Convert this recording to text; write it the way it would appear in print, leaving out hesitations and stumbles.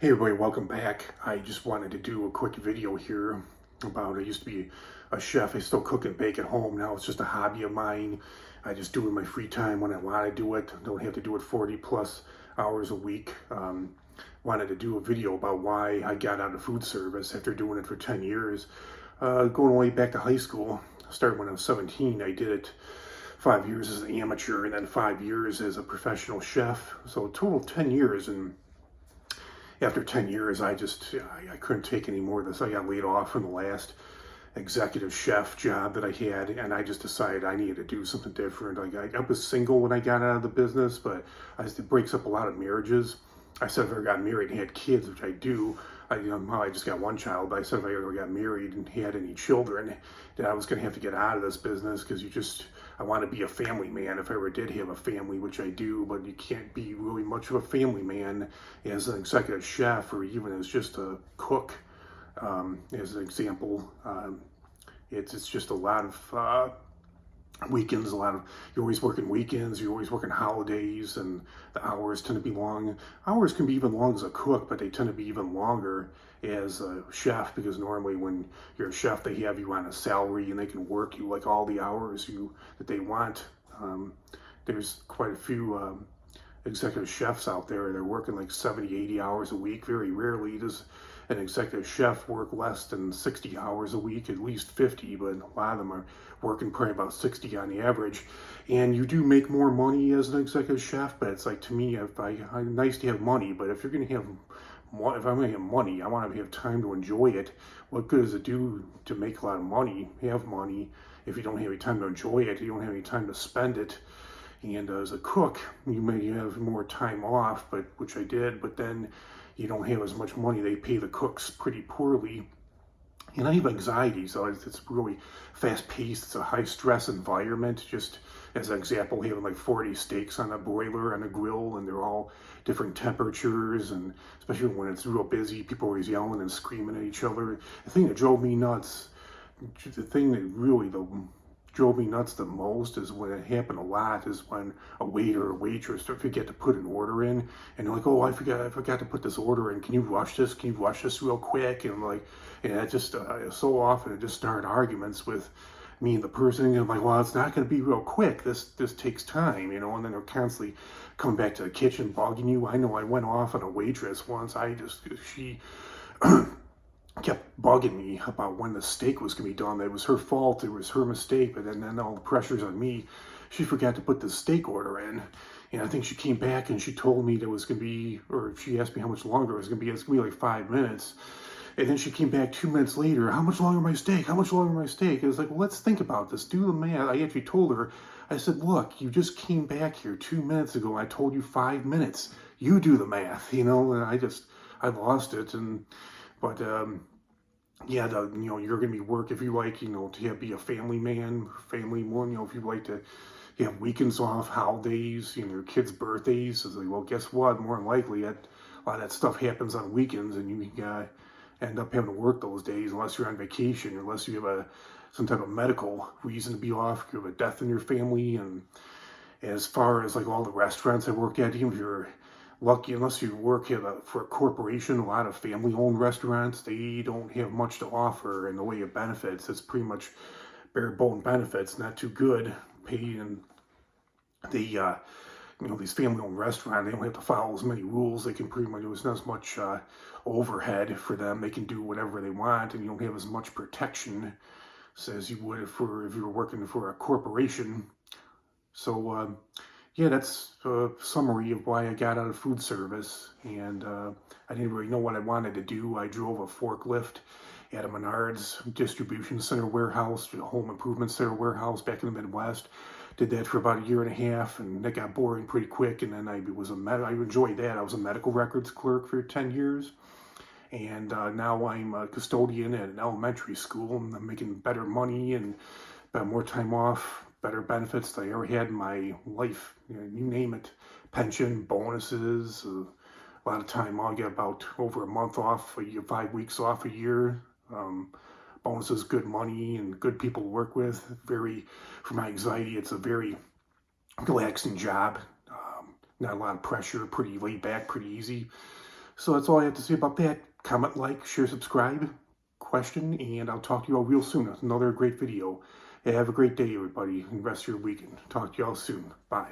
Hey everybody, welcome back. I just wanted to do a quick video here about, I used to be a chef. I still cook and bake at home. Now it's just a hobby of mine. I just do it in my free time when I want to do it. Don't have to do it 40 plus hours a week. Wanted to do a video about why I got out of food service after doing it for 10 years. Going way back to high school. I started when I was 17. I did it 5 years as an amateur and then 5 years as a professional chef. So a total of 10 years. And after 10 years, I couldn't take any more of this. I got laid off from the last executive chef job that I had, and I just decided I needed to do something different. I was single when I got out of the business, but it breaks up a lot of marriages. I said if I ever got married and had kids, which I do, I just got one child, but I said if I ever got married and had any children, that I was going to have to get out of this business because I want to be a family man if I ever did have a family, which I do, but you can't be really much of a family man as an executive chef or even as just a cook. As an example, it's just a lot of weekends, you're always working weekends, you're always working holidays, and the hours tend to be long. Hours can be even long as a cook, but they tend to be even longer as a chef, because normally when you're a chef, they have you on a salary and they can work you like all the hours that they want. There's quite a few executive chefs out there. They're working like 70, 80 hours a week. Very rarely does an executive chef work less than 60 hours a week, at least 50, but a lot of them are working probably about 60 on the average. And you do make more money as an executive chef, but it's like, to me, nice to have money, but if I'm going to have money, I want to have time to enjoy it. What good does it do to make a lot of money, have money, if you don't have any time to enjoy it, you don't have any time to spend it? And as a cook, you may have more time off, which I did, but then you don't have as much money. They pay the cooks pretty poorly. And I have anxiety, so it's really fast-paced. It's a high-stress environment. Just as an example, having like 40 steaks on a broiler, on a grill, and they're all different temperatures, and especially when it's real busy, people are always yelling and screaming at each other. The thing that drove me nuts, drove me nuts the most, is when it happened a lot, is when a waiter or waitress forget to put an order in, and they're like, oh, I forgot to put this order in, can you rush this real quick? And it just so often it just started arguments with me and the person, and I'm like, well, it's not going to be real quick, this takes time, and then they're constantly coming back to the kitchen bugging you. I know I went off on a waitress once. She kept bugging me about when the steak was going to be done. That it was her fault, it was her mistake, but then all the pressure's on me. She forgot to put the steak order in, and I think she came back and she told me that it was going to be, or she asked me how much longer it was going to be. It's going to be like 5 minutes. And then she came back 2 minutes later, how much longer my steak? How much longer my steak? I was like, well, let's think about this. Do the math. I actually told her, I said, look, you just came back here 2 minutes ago. I told you 5 minutes. You do the math, and I lost it. Yeah, you're going to be work if you like, to be a family man, family woman, if you like to have weekends off, holidays, your kids' birthdays. It's like, well, guess what? More than likely, a lot of that stuff happens on weekends, and you end up having to work those days unless you're on vacation, unless you have some type of medical reason to be off. You have a death in your family. And as far as like all the restaurants I work at, even if you're lucky, unless you work for a corporation, a lot of family-owned restaurants, they don't have much to offer in the way of benefits. It's pretty much bare bone benefits, not too good. And these family-owned restaurants, they don't have to follow as many rules. They can pretty much, there's not as much overhead for them. They can do whatever they want, and you don't have as much protection as you would if you were working for a corporation. So, yeah, that's a summary of why I got out of food service. And I didn't really know what I wanted to do. I drove a forklift at a Menards distribution center warehouse, a home improvement center warehouse back in the Midwest. Did that for about a year and a half, and that got boring pretty quick. And then I enjoyed that. I was a medical records clerk for 10 years. And now I'm a custodian at an elementary school, and I'm making better money and more time off, better benefits than I ever had in my life. You name it, pension, bonuses, a lot of time. I'll get about over a month off, 5 weeks off a year. Bonuses, good money, and good people to work with. For my anxiety, it's a very relaxing job. Not a lot of pressure, pretty laid back, pretty easy. So that's all I have to say about that. Comment, like, share, subscribe, question, and I'll talk to you all real soon. That's another great video. Have a great day, everybody, and rest of your weekend. Talk to you all soon. Bye.